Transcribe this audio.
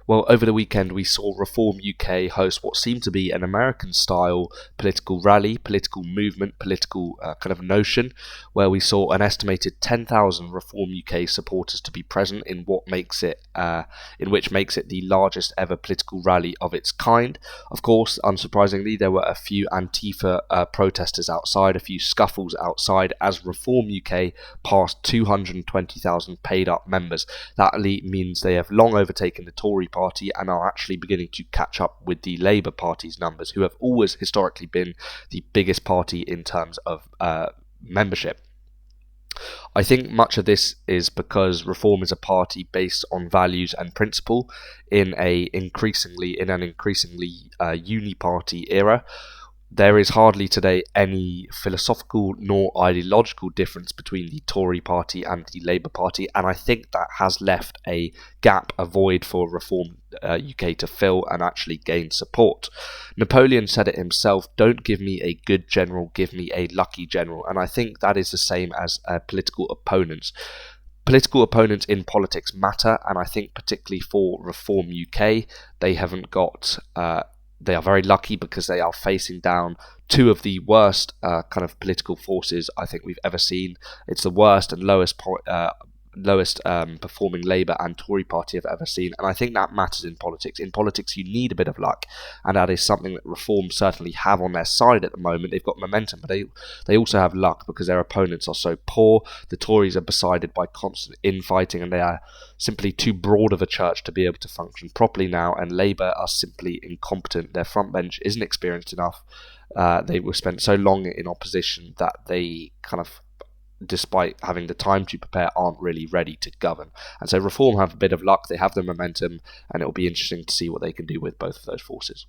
Well, over the weekend, we saw Reform UK host what seemed to be an American-style political rally, political movement, political kind of notion, where we saw an estimated 10,000 Reform UK supporters to be present in which makes it the largest ever political rally of its kind. Of course, unsurprisingly, there were a few Antifa protesters outside, a few scuffles outside, as Reform UK passed 220,000 paid-up members. That means they have long overtaken the Tory party and are actually beginning to catch up with the Labour Party's numbers, who have always historically been the biggest party in terms of membership. I think much of this is because Reform is a party based on values and principle in an increasingly uni-party era. There is hardly today any philosophical nor ideological difference between the Tory party and the Labour Party, and I think that has left a gap, a void for Reform UK to fill and actually gain support. Napoleon said it himself, "Don't give me a good general, give me a lucky general," and I think that is the same as political opponents. Political opponents in politics matter, and I think particularly for Reform UK, they are very lucky because they are facing down two of the worst kind of political forces I think we've ever seen. It's the worst and lowest performing Labour and Tory party I've ever seen, and I think that matters in politics. In politics, you need a bit of luck, and that is something that Reform certainly have on their side at the moment. They've got momentum, but they also have luck because their opponents are so poor. The Tories are besided by constant infighting, and they are simply too broad of a church to be able to function properly now, and Labour are simply incompetent. Their front bench isn't experienced enough. They were spent so long in opposition that they kind of, despite having the time to prepare, aren't really ready to govern. And so Reform have a bit of luck, they have the momentum, and it'll be interesting to see what they can do with both of those forces.